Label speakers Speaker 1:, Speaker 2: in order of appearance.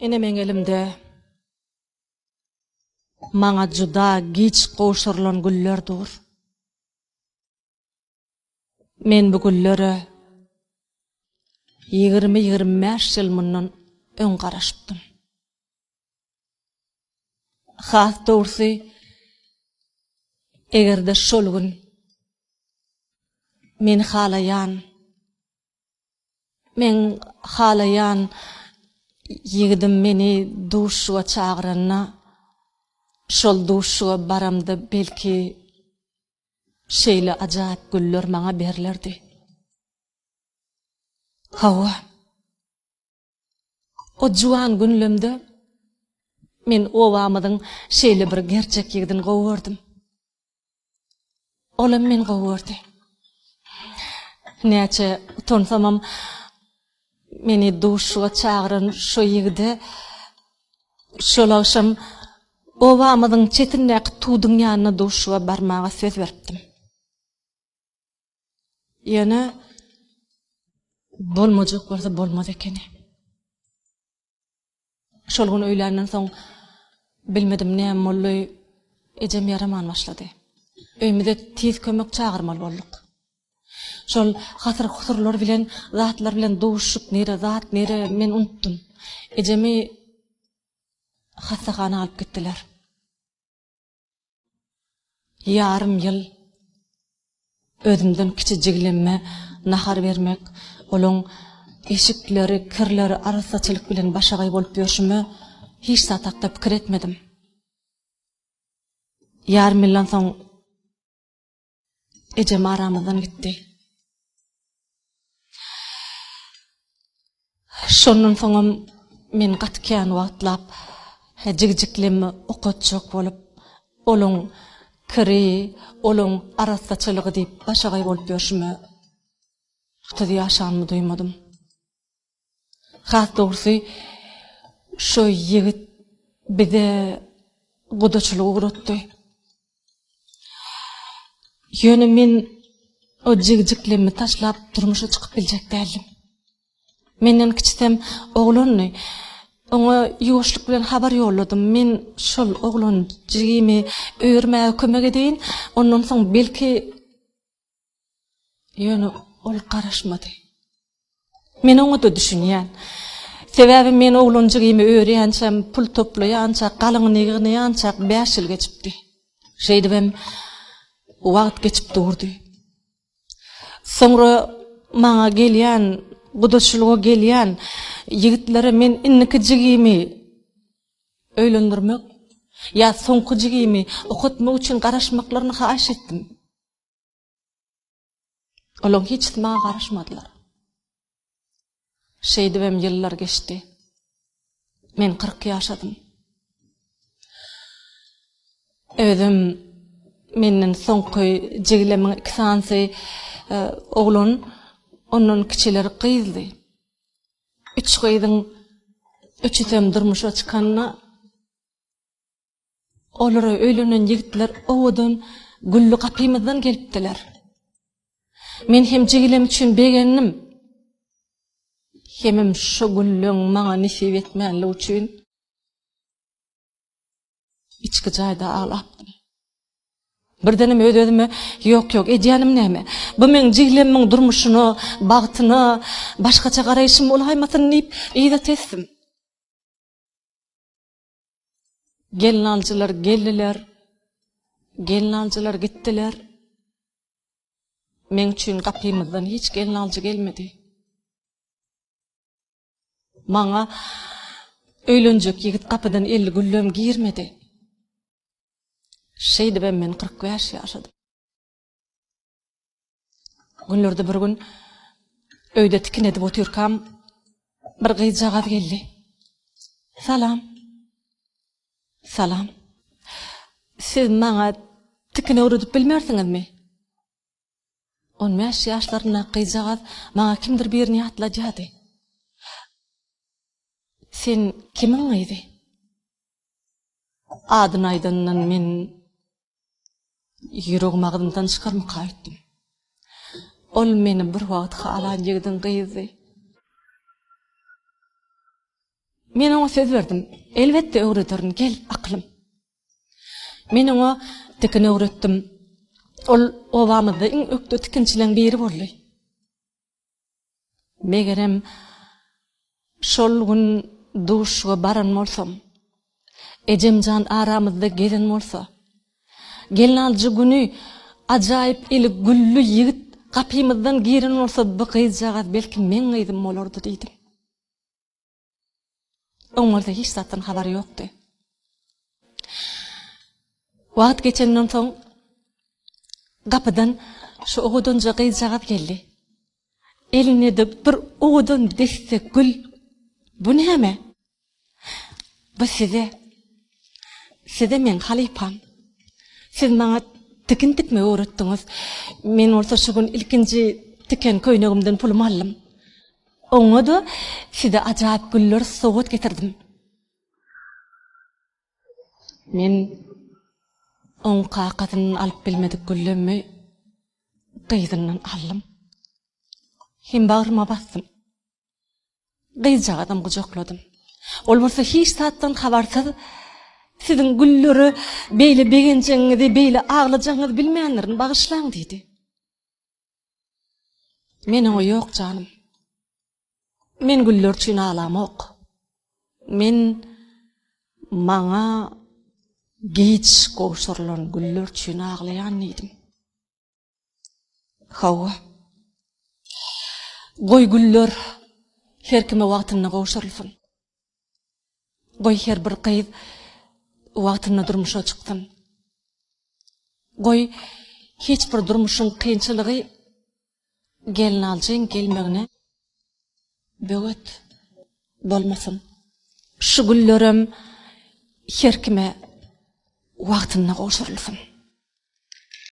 Speaker 1: Enemen elimde maňa juda giç goşurulan güller dur. Men bu güllere 20-25 ýyl mundan öň garaşypdym. Has doğrusu egerde şol gün men halayan yigidim meni duşuğa çağıranna şol duşuğa baramda belki şeýle ajayip güller maňa berlerdi. Hawa o juwan günlemde men owamydyň şeýle bir gerçekligini gowurdum. Olam men gowurdy. Näçe tonsamam meni duşuğa çağıran şo ýigide şol akşam owamydyň çetinäki tuğdyň ýanyna duşuğa barmaga söz beripdim. Ýene bolmajak bolsa bolmaz ekeni. Şol gün öýlenden soň bilmedim näme boldy, ejem ýaraman başlady. Öýmüde tiz kömek çağırmaly bolduk. Şol hatyr huturlar bilen, zatlar bilen duşup nere men unutdum. Ejemi hastahana alyp gitdiler. Yarım ýyl özümden kiçijiglenme, nahar bermek, olaň eşikleri, kirleri arasaçylyk bilen başagay bolup ýörşüme hiç satakda pikir etmedim. Yarım ýyldan soň ejem aramyzdan gitdi. Şondan soňam men gatkan wagtlap jigjiklemi okatjak bolup, olaň kiri, olaň arasaçylygy diýip başagay bolup ýörşüme tudy ýaşanmy duýmadım. Has doğrusu şo ýigit bize godaçylyk öwretdi. Ýöne men o jigjiklemi taşlap durmuşa çykyp biljek däldim. Menden kiçsem oglany ona ýuwuşlyk bilen habar ýolladym. Men şol oglan jigimi öýürmäge kömek edeýin. Ondan soň belki ýöne ol garaşmady. Men oňa da düşünýän. Sebäbi men oglan jigimi öýränçem, pul toplaýança, galyň negirneýança 5 ýyl geçipdi. Şeýdibem wagt geçip durdy. Soňra maňa gelýän, godaçylyga gelýän yigitlere men inniki jigimi öýlendirmek ýa soňky jigimi okutmak üçin garaşmaklaryny haýyş etdim. Olaň hiç maňa garaşmadylar. Şeýdibem ýyllar geçdi. Men 40 ýaşadym. Özüm menden soňky jigilemin ikisany oglan ondan kiçileri kıyıldı. 3 kıyıdın 3'ütem durmuşa çıkanına olara öýlenen yigitler owadan güllü kapymyzdan gelipdiler. Men hem jigilem üçin begenim. Hemem şo güllüň maňa nisip etmänligi üçin içki jaýda ağlapdym. Birdenim özüme yok edýänim näme? Bu men jigilemiň durmuşyny, bagtyny başgaça garaýşym bolaýmasyn diýip ýa-da tesdim. Gelin aljylar geldiler. Gelin aljylar gitdiler. Men üçin gapymyzdan hiç gelin aljy gelmedi. Maňa öýlenjek ýigit kapydan 50 güllem girmedi. Şeýdibem men 45 ýaşadym. Günlerde bir gün öýde tikin edip oturkam bir gyjagap geldi. Salam. Siz maňa tikin öwredip bilmersiňizmi? 15 ýaşlaryna gyjagap maňa kimdir birini ýatlajady. Sen kimiň ýydy? Adyny aýdandan men ýüregim agdymdan çykarmy gaýtdym. Ol meni bir wagt halan ýigidin gyzy. Men ona söz verdim. Elbette öğretirim, gel aklım. Men ona tekini öğrettim. Ol obamızda iň öktü tikinçilen biri boldy. Megerem şol gün duşga baran bolsam, ejemjan aramızda gelen bolsa, gelnaljy günü ajaýyp eli güllü yigit kapymyzdan giren bolsa, bu gyzjagat belki men gyzym bolardy diýdim. Onlarda hiç zatdan habary ýokdy. Wagt geçenden soň kapıdan şu oğudunca gyzjagat geldi. Eline de bir oğudun deste gül. Bu näme? Bu size men halipam. Siz maňa tikin tikme öğretdiňiz. Men olsa şu gün ilkinji tiken köýnegimden pulumy aldym. Oňa da size ajaýyp güller soğut getirdim. Men on qaqatyny alyp bilmedik güllemi gyzyndan aldym. Hem bagryma bastym. Gyzjagadym gujakladym. Ol bolsa hiç satdan habarsyz sizin gülleri beýle begençeňizi, beýle aglajaňyzy bilmeýänlerin bagyşlaň diýdi. Men o ýok janym. Men güller üçin ağlamok. Men maňa giç goşurlan güller üçin ağlayan idim. Hawa. Goy güller her kime wagtyna goşurulsun. Goy her bir gyz wagtyna durmuşa çykdym. Goy hiç bir durmuşyň kynçylygy gelnaljyň gelmegine böget bolmasyn. Şu güllerim her kime wagtyna goşurulsun.